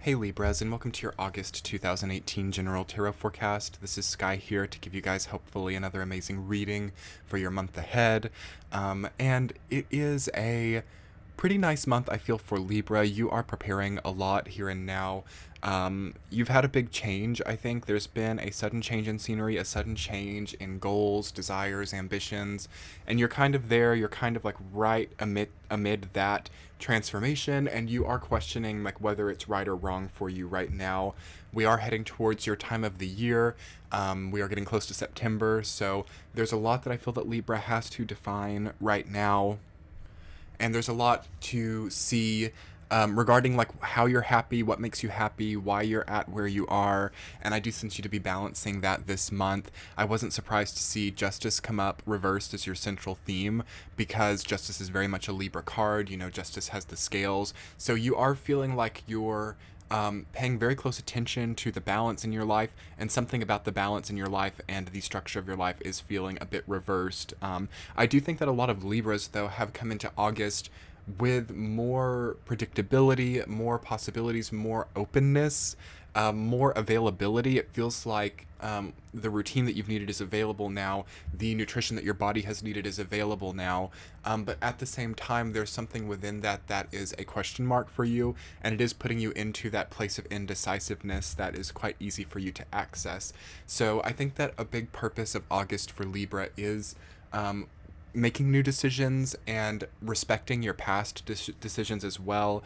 Hey Libras, and welcome to your August 2018 General Tarot Forecast. This is Sky here to give you guys hopefully another amazing reading for your month ahead. And it is a pretty nice month, I feel, for Libra. You are preparing a lot here and now. You've had a big change, I think. There's been a sudden change in scenery, a sudden change in goals, desires, ambitions, and you're kind of there. You're kind of like right amid that transformation, and you are questioning like whether it's right or wrong for you right now. We are heading towards your time of the year. We are getting close to September, so there's a lot that I feel that Libra has to define right now, and there's a lot to see regarding like how you're happy, what makes you happy, why you're at where you are, and I do sense you to be balancing that this month. I wasn't surprised to see Justice come up reversed as your central theme, because Justice is very much a Libra card. You know, Justice has the scales, so you are feeling like you're paying very close attention to the balance in your life, and something about the balance in your life and the structure of your life is feeling a bit reversed. I do think that a lot of Libras, though, have come into August with more predictability, more possibilities, more openness, more availability. It feels like the routine that you've needed is available now. The nutrition that your body has needed is available now. But at the same time, there's something within that is a question mark for you, and it is putting you into that place of indecisiveness that is quite easy for you to access. So I think that a big purpose of August for Libra is making new decisions and respecting your past decisions as well.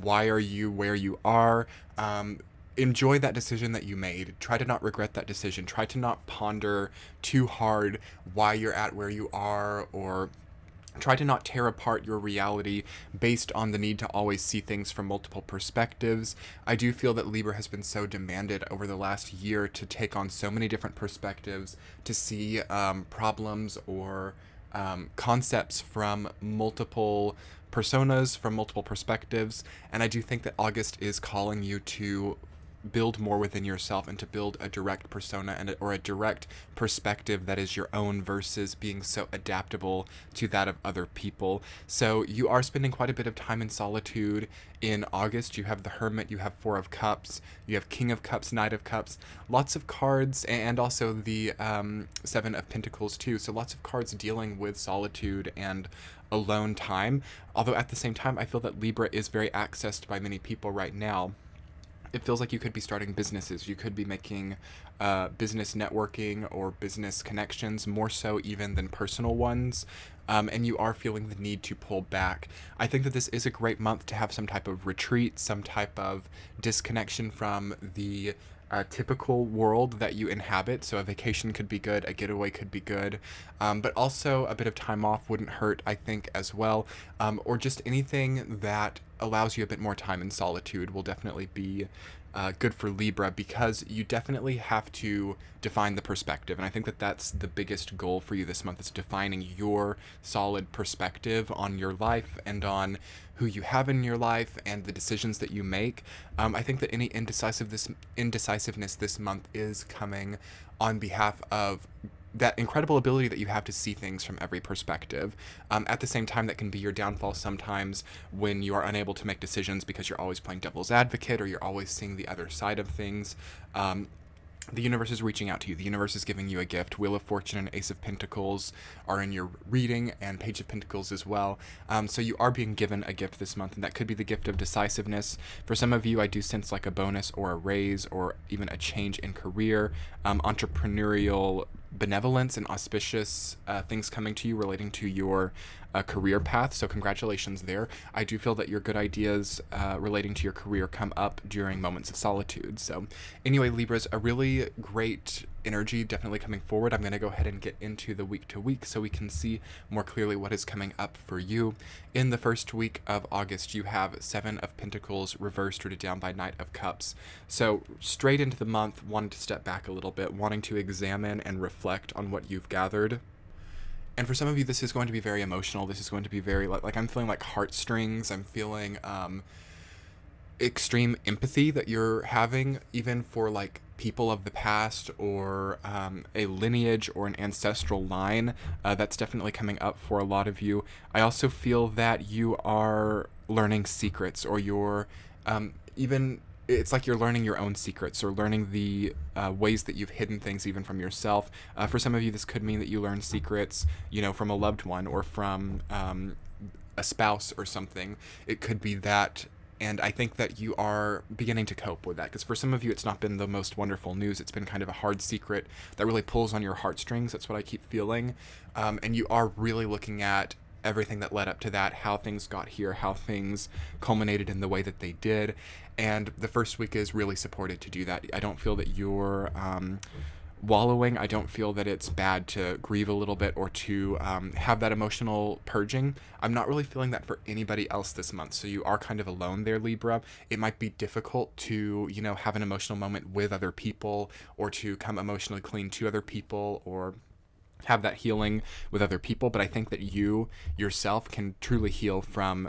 Why are you where you are? Enjoy that decision that you made. Try to not regret that decision. Try to not ponder too hard why you're at where you are, or try to not tear apart your reality based on the need to always see things from multiple perspectives. I do feel that Libra has been so demanded over the last year to take on so many different perspectives, to see problems or concepts from multiple personas, from multiple perspectives. And I do think that August is calling you to build more within yourself and to build a direct persona or a direct perspective that is your own, versus being so adaptable to that of other people. So you are spending quite a bit of time in solitude in August. You have the Hermit, you have Four of Cups, you have King of Cups, Knight of Cups, lots of cards, and also the Seven of Pentacles too. So lots of cards dealing with solitude and alone time. Although at the same time, I feel that Libra is very accessed by many people right now. It feels like you could be starting businesses. You could be making business networking or business connections, more so even than personal ones. And you are feeling the need to pull back. I think that this is a great month to have some type of retreat, some type of disconnection from the typical world that you inhabit. So a vacation could be good, a getaway could be good, but also a bit of time off wouldn't hurt, I think, as well. Or just anything that allows you a bit more time in solitude will definitely be good for Libra, because you definitely have to define the perspective. And I think that that's the biggest goal for you this month, is defining your solid perspective on your life and on who you have in your life and the decisions that you make. I think that any indecisiveness this month is coming on behalf of that incredible ability that you have to see things from every perspective. At the same time, that can be your downfall sometimes when you are unable to make decisions because you're always playing devil's advocate, or you're always seeing the other side of things. The universe is reaching out to you. The universe is giving you a gift. Wheel of Fortune and Ace of Pentacles are in your reading, and Page of Pentacles as well. So you are being given a gift this month, and that could be the gift of decisiveness. For some of you, I do sense like a bonus or a raise or even a change in career, entrepreneurial benevolence and auspicious things coming to you relating to your career path. So congratulations there. I do feel that your good ideas relating to your career come up during moments of solitude. So anyway, Libras, a really great energy definitely coming forward. I'm going to go ahead and get into the week to week so we can see more clearly what is coming up for you. In the first week of August, you have Seven of Pentacles reversed, rooted down by Knight of Cups. So straight into the month, wanting to step back a little bit, wanting to examine and reflect on what you've gathered. And for some of you, this is going to be very emotional. This is going to be very, like I'm feeling like heartstrings. I'm feeling extreme empathy that you're having, even for like people of the past, or a lineage or an ancestral line. That's definitely coming up for a lot of you. I also feel that you are learning secrets, or you're even it's like you're learning your own secrets or learning the ways that you've hidden things even from yourself. For some of you, this could mean that you learn secrets, from a loved one or from a spouse or something. It could be that. And I think that you are beginning to cope with that, because for some of you, it's not been the most wonderful news. It's been kind of a hard secret that really pulls on your heartstrings. That's what I keep feeling. And you are really looking at everything that led up to that, how things got here, how things culminated in the way that they did. And the first week is really supported to do that. I don't feel that you're wallowing. I don't feel that it's bad to grieve a little bit or to have that emotional purging. I'm not really feeling that for anybody else this month. So you are kind of alone there, Libra. It might be difficult to, have an emotional moment with other people, or to come emotionally clean to other people, or have that healing with other people. But I think that you yourself can truly heal from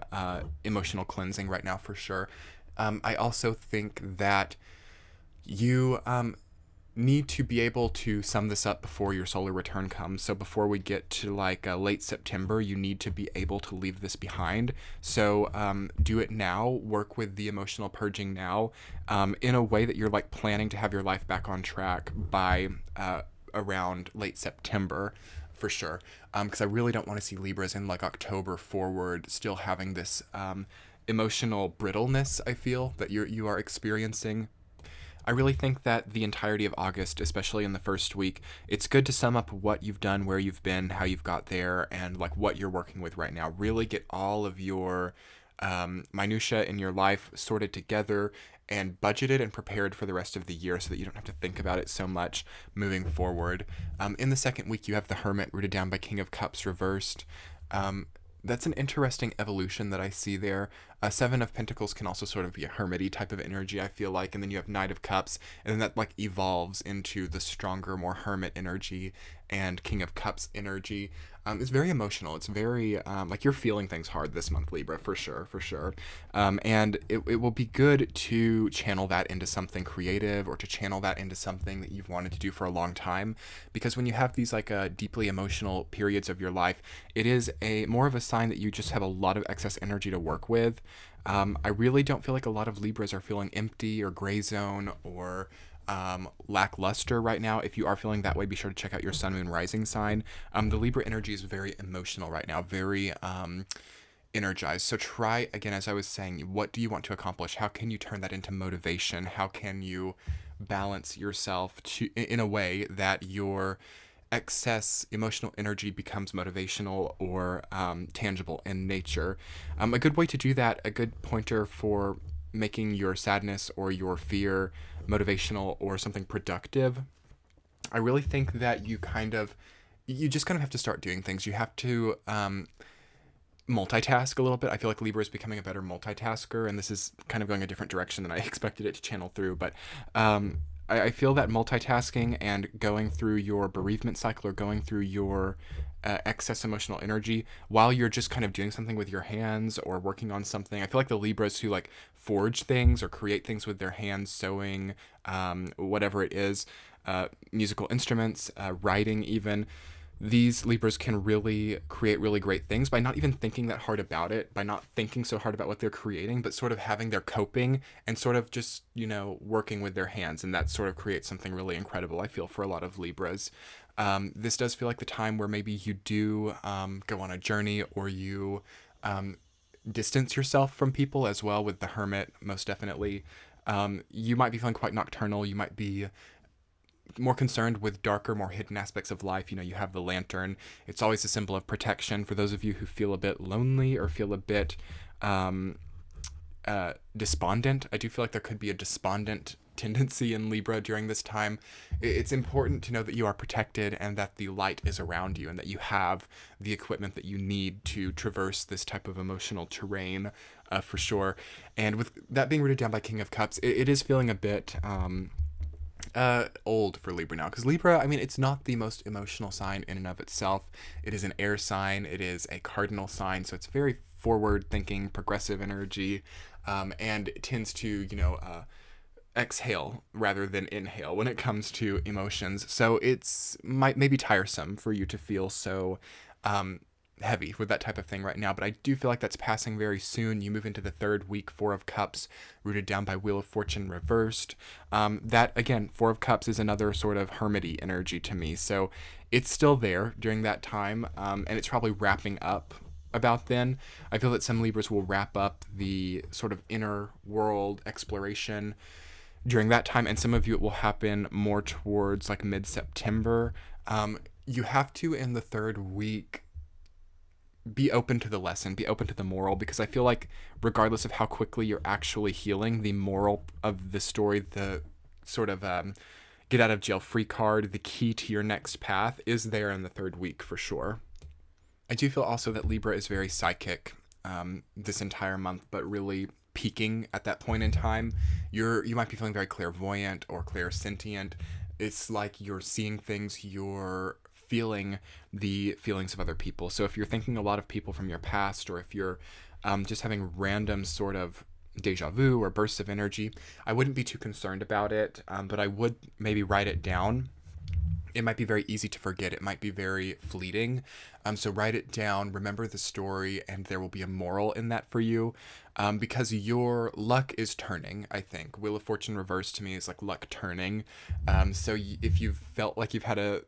emotional cleansing right now, for sure. I also think that you need to be able to sum this up before your solar return comes. So before we get to late September, you need to be able to leave this behind. So do it now. Work with the emotional purging now, in a way that you're planning to have your life back on track by around late September, for sure. Because I really don't want to see Libras in October forward still having this emotional brittleness, I feel, that you are experiencing. I really think that the entirety of August, especially in the first week, it's good to sum up what you've done, where you've been, how you've got there, and what you're working with right now. Really get all of your minutia in your life sorted together and budgeted and prepared for the rest of the year, so that you don't have to think about it so much moving forward. In the second week, you have the Hermit rooted down by King of Cups reversed. That's an interesting evolution that I see there. Seven of Pentacles can also sort of be a hermity type of energy, I feel like. And then you have Knight of Cups, and then that evolves into the stronger, more hermit energy and King of Cups energy. It's very emotional. It's very, you're feeling things hard this month, Libra, for sure, for sure. And it will be good to channel that into something creative, or to channel that into something that you've wanted to do for a long time. Because when you have these deeply emotional periods of your life, it is more of a sign that you just have a lot of excess energy to work with. I really don't feel like a lot of Libras are feeling empty or gray zone or lackluster right now. If you are feeling that way, be sure to check out your sun, moon, rising sign. The Libra energy is very emotional right now, very energized. So try, again, as I was saying, what do you want to accomplish? How can you turn that into motivation? How can you balance yourself in a way that your excess emotional energy becomes motivational or tangible in nature? A good way to do that, a good pointer for making your sadness or your fear motivational or something productive, I really think that you just kind of have to start doing things. You have to multitask a little bit. I feel like Libra is becoming a better multitasker, and this is kind of going a different direction than I expected it to channel through. But I feel that multitasking and going through your bereavement cycle, or going through your excess emotional energy while you're just kind of doing something with your hands or working on something. I feel like the Libras who forge things or create things with their hands, sewing, whatever it is, musical instruments, writing even, these Libras can really create really great things by not even thinking that hard about it, by not thinking so hard about what they're creating, but sort of having their coping and sort of just, working with their hands. And that sort of creates something really incredible, I feel, for a lot of Libras. This does feel like the time where maybe you do go on a journey, or you distance yourself from people as well, with the Hermit, most definitely. You might be feeling quite nocturnal. You might be more concerned with darker, more hidden aspects of life. You have the Lantern. It's always a symbol of protection. For those of you who feel a bit lonely or feel a bit despondent, I do feel like there could be a despondent tendency in Libra during this time. It's important to know that you are protected, and that the light is around you, and that you have the equipment that you need to traverse this type of emotional terrain, for sure. And with that being rooted down by King of Cups, it is feeling a bit old for Libra now, because Libra, it's not the most emotional sign in and of itself. It is an air sign, it is a cardinal sign, so it's very forward thinking, progressive energy, and it tends to exhale rather than inhale when it comes to emotions. So it's maybe tiresome for you to feel so heavy with that type of thing right now, but I do feel like that's passing very soon. You move into the third week, Four of Cups, rooted down by Wheel of Fortune reversed. That, again, Four of Cups is another sort of hermity energy to me, so it's still there during that time, and it's probably wrapping up about then. I feel that some Libras will wrap up the sort of inner world exploration during that time, and some of you it will happen more towards like mid-September. You have to, in the third week, be open to the lesson, be open to the moral, because I feel like regardless of how quickly you're actually healing, the moral of the story, the sort of get out of jail free card, the key to your next path is there in the third week for sure. I do feel also that Libra is very psychic this entire month, but really peaking at that point in time. You might be feeling very clairvoyant or clairsentient. It's like you're seeing things, you're feeling the feelings of other people. So if you're thinking a lot of people from your past, or if you're just having random sort of deja vu or bursts of energy, I wouldn't be too concerned about it, but I would maybe write it down. It might be very easy to forget. It might be very fleeting. So write it down, remember the story, and there will be a moral in that for you, because your luck is turning, I think. Wheel of Fortune reversed to me is like luck turning. So if you've felt like you've had a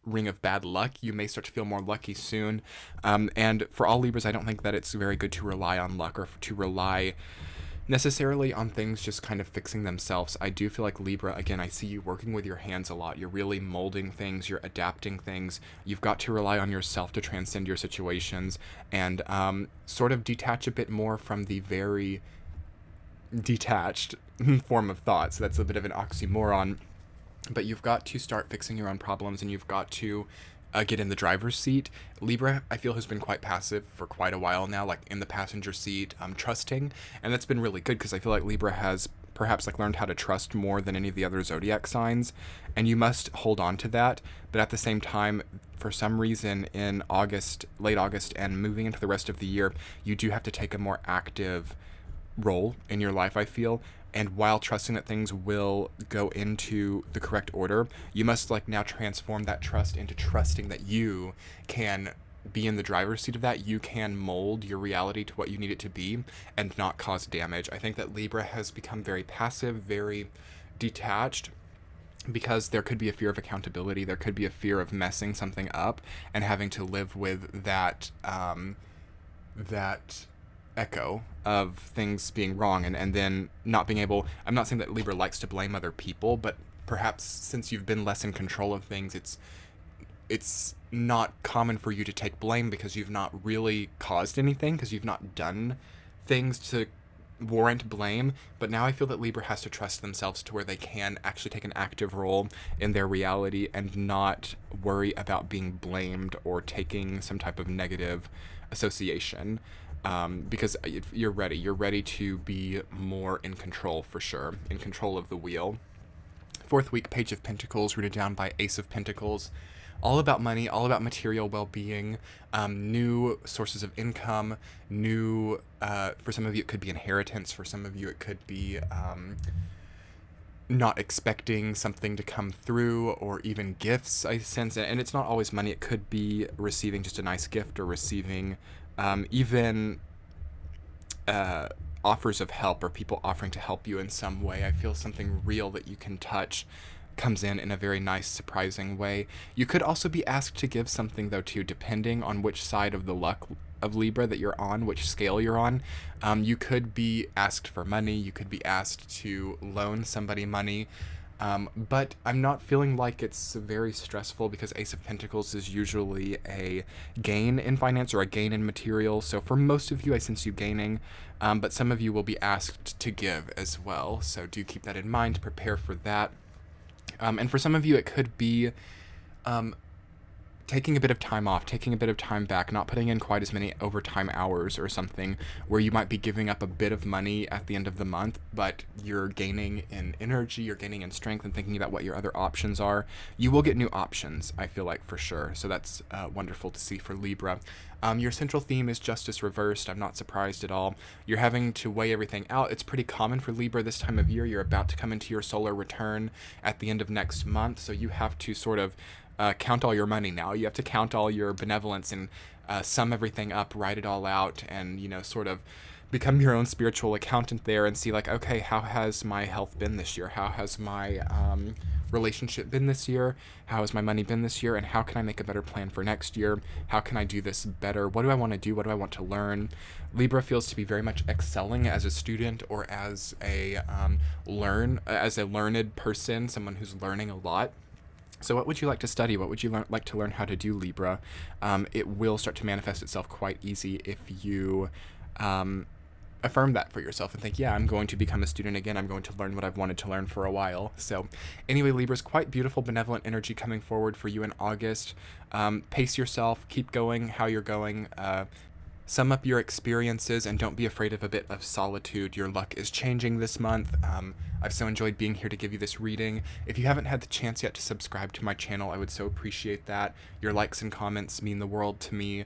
ring of bad luck, you may start to feel more lucky soon. And for all Libras, I don't think that it's very good to rely on luck, or to rely necessarily on things just kind of fixing themselves. I do feel like Libra, again, I see you working with your hands a lot. You're really molding things, you're adapting things. You've got to rely on yourself to transcend your situations, and sort of detach a bit more from the very detached form of thought. So that's a bit of an oxymoron. But you've got to start fixing your own problems, and you've got to get in the driver's seat. Libra, I feel, has been quite passive for quite a while now, like in the passenger seat, trusting. And that's been really good, because I feel like Libra has perhaps like learned how to trust more than any of the other zodiac signs. And you must hold on to that. But at the same time, for some reason in August, late August, and moving into the rest of the year, you do have to take a more active role in your life, I feel. And while trusting that things will go into the correct order, you must like now transform that trust into trusting that you can be in the driver's seat of that. You can mold your reality to what you need it to be and not cause damage. I think that Libra has become very passive, very detached, because there could be a fear of accountability. There could be a fear of messing something up and having to live with that that echo of things being wrong, and then not being able. I'm not saying that Libra likes to blame other people, but perhaps since you've been less in control of things, it's not common for you to take blame, because you've not really caused anything, because you've not done things to warrant blame. But now I feel that Libra has to trust themselves to where they can actually take an active role in their reality and not worry about being blamed or taking some type of negative association. Because you're ready to be more in control, for sure, in control of the wheel. Fourth week, Page of Pentacles, rooted down by Ace of Pentacles. All about money, all about material well-being, new sources of income, new, for some of you it could be inheritance, for some of you it could be not expecting something to come through, or even gifts, I sense. And it's not always money, it could be receiving just a nice gift, or receiving even offers of help, or people offering to help you in some way. I feel something real that you can touch comes in a very nice, surprising way. You could also be asked to give something, though, too, depending on which side of the luck of Libra that you're on, which scale you're on. You could be asked for money, you could be asked to loan somebody money. But I'm not feeling like it's very stressful, because Ace of Pentacles is usually a gain in finance, or a gain in material. So for most of you, I sense you gaining, but some of you will be asked to give as well. So do keep that in mind, prepare for that. And for some of you, it could be taking a bit of time off, taking a bit of time back, not putting in quite as many overtime hours or something, where you might be giving up a bit of money at the end of the month, but you're gaining in energy, you're gaining in strength, and thinking about what your other options are. You will get new options, I feel like, for sure. So that's wonderful to see for Libra. Your central theme is justice reversed. I'm not surprised at all. You're having to weigh everything out. It's pretty common for Libra this time of year. You're about to come into your solar return at the end of next month, so you have to sort of count all your money now. You have to count all your benevolence and sum everything up, write it all out, and, sort of become your own spiritual accountant there and see, like, okay, how has my health been this year? How has my relationship been this year? How has my money been this year? And how can I make a better plan for next year? How can I do this better? What do I want to do? What do I want to learn? Libra feels to be very much excelling as a student or as a learned person, someone who's learning a lot. So what would you like to study? What would you like to learn how to do, Libra? It will start to manifest itself quite easy if you affirm that for yourself and think, yeah, I'm going to become a student again. I'm going to learn what I've wanted to learn for a while. So anyway, Libra's quite beautiful, benevolent energy coming forward for you in August. Pace yourself. Keep going how you're going. Sum up your experiences and don't be afraid of a bit of solitude. Your luck is changing this month. I've so enjoyed being here to give you this reading. If you haven't had the chance yet to subscribe to my channel, I would so appreciate that. Your likes and comments mean the world to me.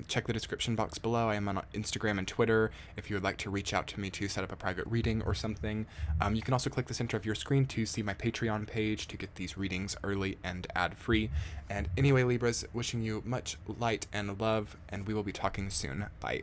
Check the description box below. I am on Instagram and Twitter if you would like to reach out to me to set up a private reading or something. You can also click the center of your screen to see my Patreon page to get these readings early and ad-free. And anyway, Libras, wishing you much light and love, and we will be talking soon. Bye.